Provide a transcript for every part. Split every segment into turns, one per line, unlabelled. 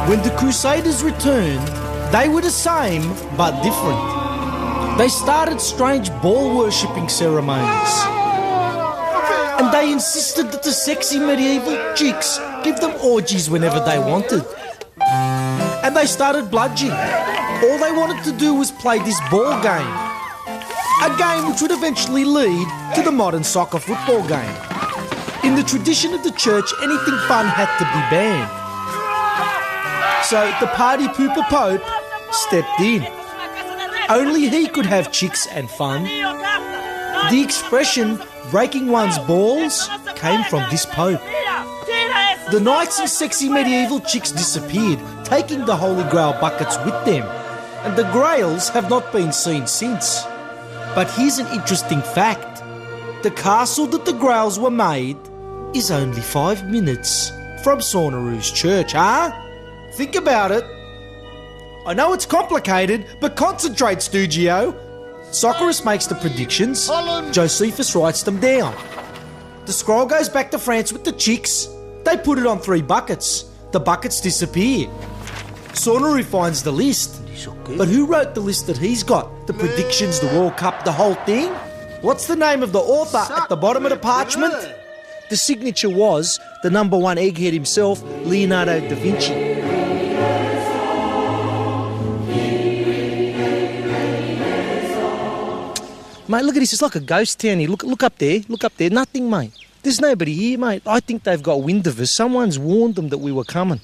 When the Crusaders returned, they were the same but different. They started strange ball-worshipping ceremonies. And they insisted that the sexy medieval chicks give them orgies whenever they wanted. And they started bludgeoning. All they wanted to do was play this ball game. A game which would eventually lead to the modern soccer football game. In the tradition of the church, anything fun had to be banned. So the party pooper Pope stepped in. Only he could have chicks and fun. The expression breaking one's balls came from this Pope. The knights and sexy medieval chicks disappeared, taking the Holy Grail buckets with them, and the Grails have not been seen since. But here's an interesting fact. The castle that the Grails were made is only 5 minutes from Saunaru's church, huh? Think about it. I know it's complicated, but concentrate, Stugio. Soccerus makes the predictions. Josephus writes them down. The scroll goes back to France with the chicks. They put it on 3 buckets. The buckets disappear. Saunaru finds the list. But who wrote the list that he's got? The predictions, the World Cup, the whole thing? What's the name of the author at the bottom of the parchment? The signature was the number 1 egghead himself, Leonardo da Vinci. Mate, look at this. It's like a ghost town here. Look up there. Look up there. Nothing, mate. There's nobody here, mate. I think they've got wind of us. Someone's warned them that we were coming.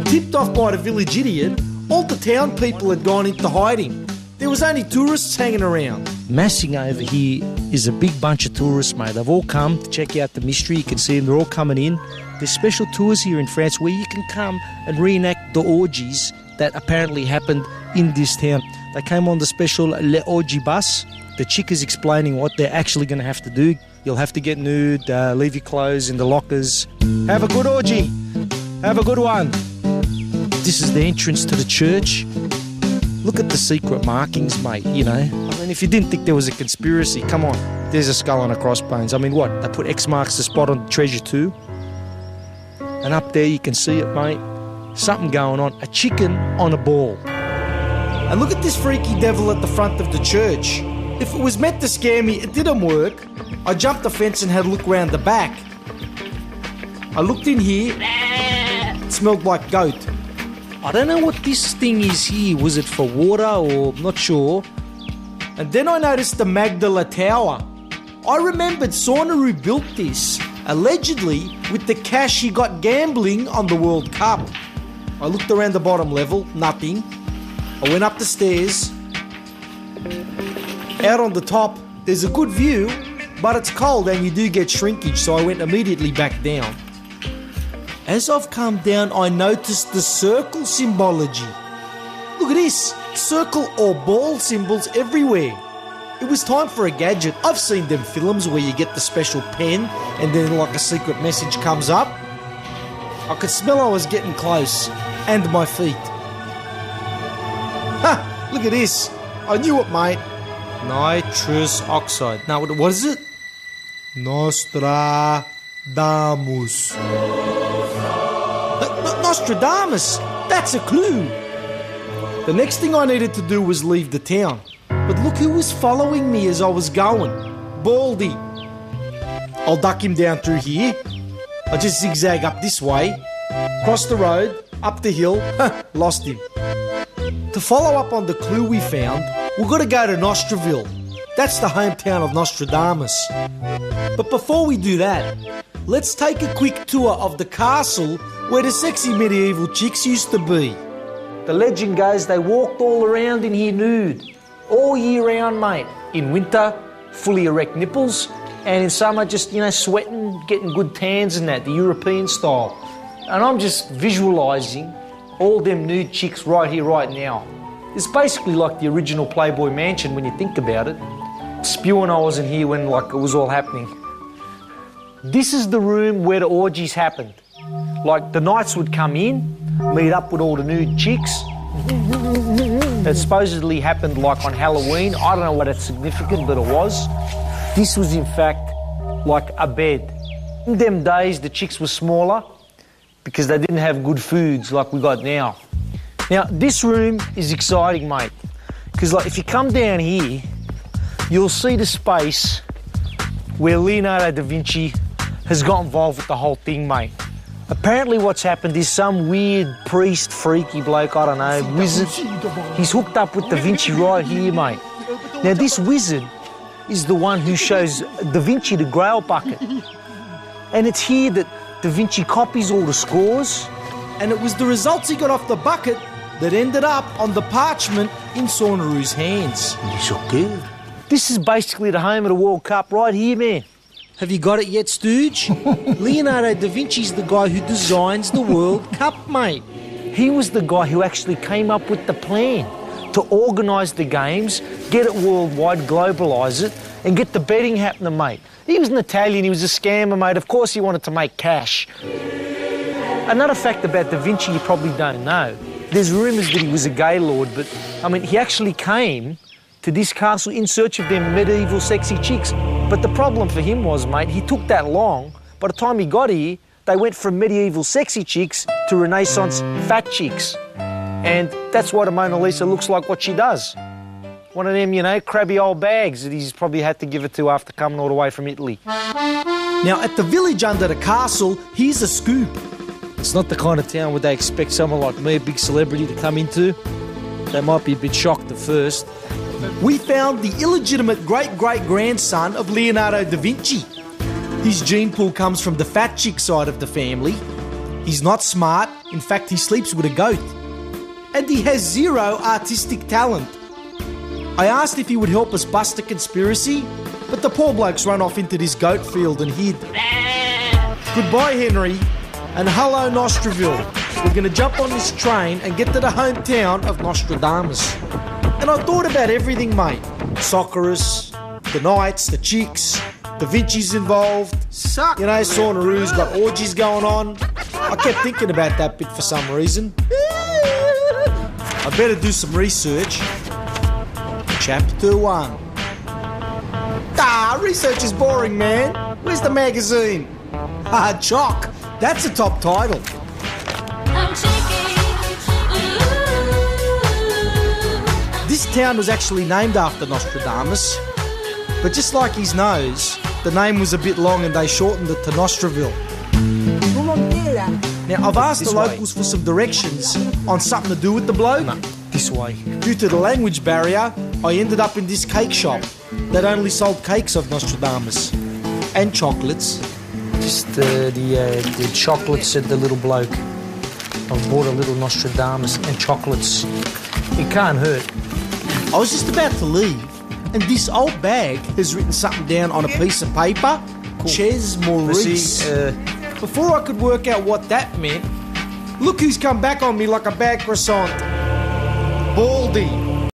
Tipped off by the village idiot, all the town people had gone into hiding. There was only tourists hanging around. Massing over here is a big bunch of tourists, mate. They've all come to check out the mystery. You can see them. They're all coming in. There's special tours here in France where you can come and reenact the orgies that apparently happened in this town. They came on the special Le Orgy bus. The chick is explaining what they're actually going to have to do. You'll have to get nude, leave your clothes in the lockers. Have a good orgy. Have a good one. This is the entrance to the church. Look at the secret markings, mate, you know. I mean, if you didn't think there was a conspiracy, come on. There's a skull and a crossbones. I mean, what? They put X marks the spot on the treasure too. And up there you can see it, mate. Something going on. A chicken on a ball. And look at this freaky devil at the front of the church. If it was meant to scare me, it didn't work. I jumped the fence and had a look round the back. I looked in here. It smelled like goat. I don't know what this thing is here. Was it for water or I'm not sure. And then I noticed the Magdala Tower. I remembered Saunaru built this, allegedly with the cash he got gambling on the World Cup. I looked around the bottom level, nothing. I went up the stairs. Out on the top, there's a good view, but it's cold and you do get shrinkage, so I went immediately back down. As I've come down, I noticed the circle symbology. Look at this, circle or ball symbols everywhere. It was time for a gadget. I've seen them films where you get the special pen and then like a secret message comes up. I could smell I was getting close, and my feet. Ha! Look at this. I knew it, mate. Nitrous oxide. Now, what is it? Nostradamus. Nostradamus! That's a clue! The next thing I needed to do was leave the town. But look who was following me as I was going. Baldy. I'll duck him down through here. I just zigzag up this way, cross the road, up the hill, lost him. To follow up on the clue we found, we've got to go to Nostraville. That's the hometown of Nostradamus. But before we do that, let's take a quick tour of the castle where the sexy medieval chicks used to be. The legend goes they walked all around in here nude, all year round, mate. In winter, fully erect nipples, and in summer just, sweating, getting good tans and that, the European style. And I'm just visualising all them nude chicks right here, right now. It's basically like the original Playboy Mansion when you think about it. Spewing I wasn't here when it was all happening. This is the room where the orgies happened. Like the knights would come in, meet up with all the nude chicks. It supposedly happened like on Halloween. I don't know what it's significant, but it was. This was in fact like a bed. In them days the chicks were smaller.
because they didn't have good foods like we got now. Now, this room is exciting, mate, because like if you come down here, you'll see the space where Leonardo da Vinci has got involved with the whole thing, mate. Apparently what's happened is some weird priest, freaky bloke, I don't know, wizard, he's hooked up with Da Vinci right here, mate. Now, this wizard is the one who shows Da Vinci the Grail bucket. And it's here that Da Vinci copies all the scores.
And it was the results he got off the bucket that ended up on the parchment in Saunaru's hands.
You're so good. This is basically the home of the World Cup right here, man.
Have you got it yet, Stooge? Leonardo da Vinci's the guy who designs the World Cup, mate.
He was the guy who actually came up with the plan to organise the games, get it worldwide, globalise it, and get the betting happening, mate. He was an Italian, he was a scammer, mate. Of course he wanted to make cash. Another fact about Da Vinci you probably don't know. There's rumours that he was a gay lord, but, I mean, he actually came to this castle in search of them medieval sexy chicks. But the problem for him was, mate, he took that long. By the time he got here, they went from medieval sexy chicks to Renaissance fat chicks. And that's why the Mona Lisa looks like what she does. One of them, you know, crabby old bags that he's probably had to give it to after coming all the way from Italy.
Now, at the village under the castle, here's a scoop.
It's not the kind of town where they expect someone like me, a big celebrity, to come into. They might be a bit shocked at first.
We found the illegitimate great-great-grandson of Leonardo da Vinci. His gene pool comes from the fat chick side of the family. He's not smart. In fact, he sleeps with a goat. And he has zero artistic talent. I asked if he would help us bust a conspiracy, but the poor bloke's run off into this goat field and hid. Goodbye, Henry, and hello, Nostraville. We're going to jump on this train and get to the hometown of Nostradamus. And I thought about everything, mate. Socceroos, the knights, the chicks, Da Vinci's involved. You know, Saunaru's got orgies going on. I kept thinking about that bit for some reason. I better do some research. Chapter 1. Research is boring, man. Where's the magazine? Chock. That's a top title. This town was actually named after Nostradamus, but just like his nose, the name was a bit long and they shortened it to Nostraville. Now, I've asked the locals for some directions on something to do with the bloke.
No, this way.
Due to the language barrier, I ended up in this cake shop that only sold cakes of Nostradamus and chocolates.
Just the chocolates, said the little bloke. I've bought a little Nostradamus and chocolates. It can't hurt.
I was just about to leave, and this old bag has written something down on a piece of paper. Cool. Ches Maurice. Before I could work out what that meant, look who's come back on me like a bag croissant. Baldy.